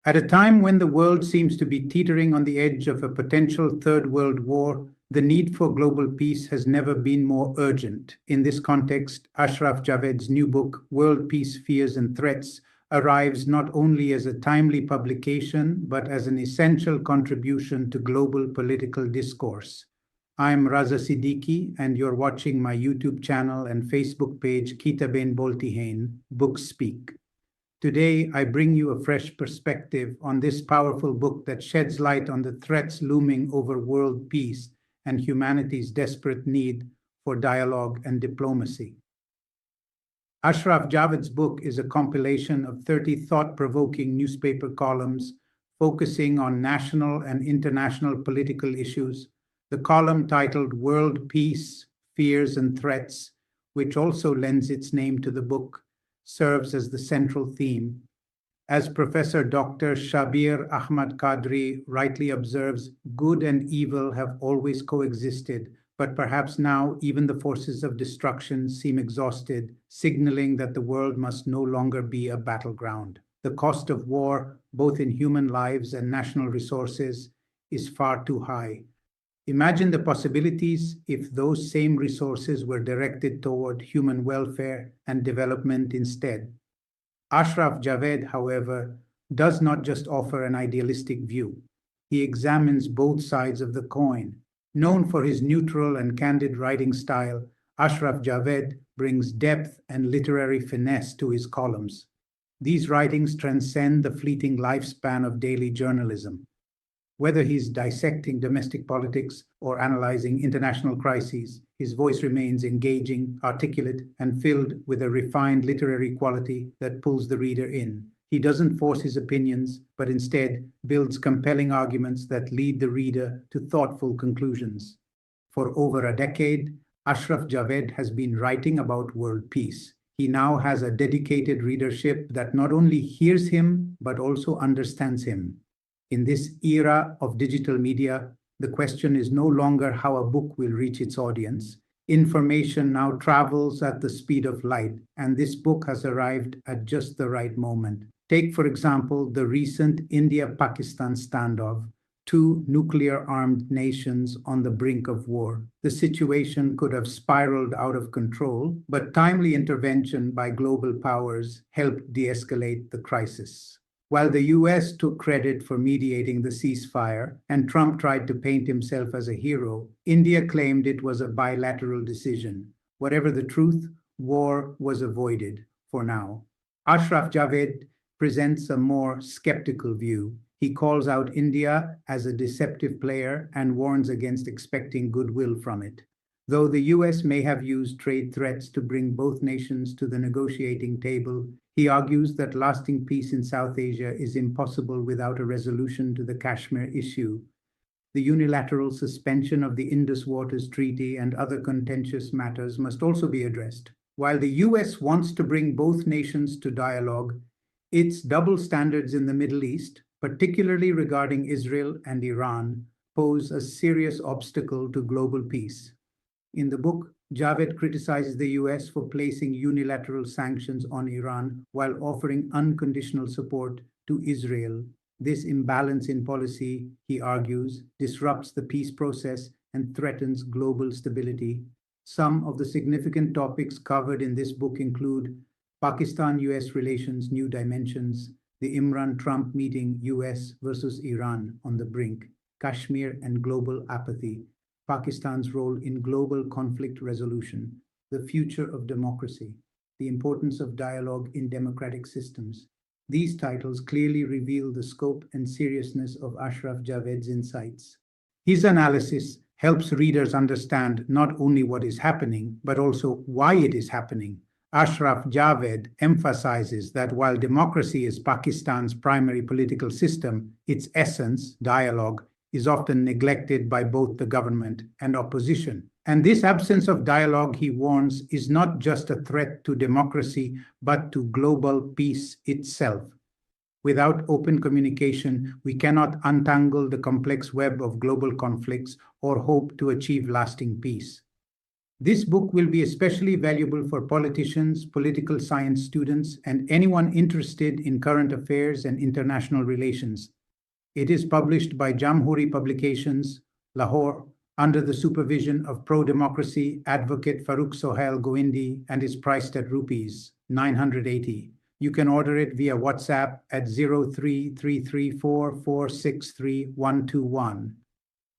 At a time when the world seems to be teetering on the edge of a potential third world war, the need for global peace has never been more urgent. In this context, Ashraf Javed's new book, World Peace, Fears and Threats, arrives not only as a timely publication, but as an essential contribution to global political discourse. I'm Raza Siddiqi, and you're watching my YouTube channel and Facebook page, Kitabain, Bolti, Hain, Books Speak. Today, I bring you a fresh perspective on this powerful book that sheds light on the threats looming over world peace and humanity's desperate need for dialogue and diplomacy. Ashraf Javed's book is a compilation of 30 thought-provoking newspaper columns focusing on national and international political issues. The column titled World Peace, Fears and Threats, which also lends its name to the book, serves as the central theme. As Professor Dr. Shabir Ahmad Qadri rightly observes, good and evil have always coexisted, but perhaps now even the forces of destruction seem exhausted, signaling that the world must no longer be a battleground. The cost of war, both in human lives and national resources, is far too high. Imagine the possibilities if those same resources were directed toward human welfare and development instead. Ashraf Javed, however, does not just offer an idealistic view. He examines both sides of the coin. Known for his neutral and candid writing style, Ashraf Javed brings depth and literary finesse to his columns. These writings transcend the fleeting lifespan of daily journalism. Whether he's dissecting domestic politics or analyzing international crises, his voice remains engaging, articulate, and filled with a refined literary quality that pulls the reader in. He doesn't force his opinions, but instead builds compelling arguments that lead the reader to thoughtful conclusions. For over a decade, Ashraf Javed has been writing about world peace. He now has a dedicated readership that not only hears him, but also understands him. In this era of digital media, the question is no longer how a book will reach its audience. Information now travels at the speed of light, and this book has arrived at just the right moment. Take, for example, the recent India-Pakistan standoff, two nuclear-armed nations on the brink of war. The situation could have spiraled out of control, but timely intervention by global powers helped de-escalate the crisis. While the US took credit for mediating the ceasefire and Trump tried to paint himself as a hero, India claimed it was a bilateral decision. Whatever the truth, war was avoided for now. Ashraf Javed presents a more skeptical view. He calls out India as a deceptive player and warns against expecting goodwill from it. Though the US may have used trade threats to bring both nations to the negotiating table, he argues that lasting peace in South Asia is impossible without a resolution to the Kashmir issue. The unilateral suspension of the Indus Waters Treaty and other contentious matters must also be addressed. While the US wants to bring both nations to dialogue, its double standards in the Middle East, particularly regarding Israel and Iran, pose a serious obstacle to global peace. In the book, Javed criticizes the US for placing unilateral sanctions on Iran while offering unconditional support to Israel. This imbalance in policy, he argues, disrupts the peace process and threatens global stability. Some of the significant topics covered in this book include Pakistan-US relations new dimensions, the Imran-Trump meeting US versus Iran on the brink, Kashmir and global apathy, Pakistan's role in global conflict resolution, the future of democracy, the importance of dialogue in democratic systems. These titles clearly reveal the scope and seriousness of Ashraf Javed's insights. His analysis helps readers understand not only what is happening, but also why it is happening. Ashraf Javed emphasizes that while democracy is Pakistan's primary political system, its essence, dialogue, is often neglected by both the government and opposition. And this absence of dialogue, he warns, is not just a threat to democracy, but to global peace itself. Without open communication, we cannot untangle the complex web of global conflicts or hope to achieve lasting peace. This book will be especially valuable for politicians, political science students, and anyone interested in current affairs and international relations. It is published by Jamhuri Publications, Lahore, under the supervision of pro-democracy advocate Farooq Sohail Govindi, and is priced at Rs 980. You can order it via WhatsApp at 033344633121.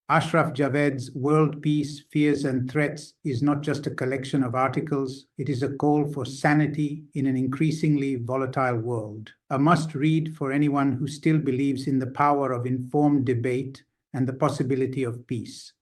Ashraf Javed's World Peace, Fears and Threats is not just a collection of articles, it is a call for sanity in an increasingly volatile world. A must-read for anyone who still believes in the power of informed debate and the possibility of peace.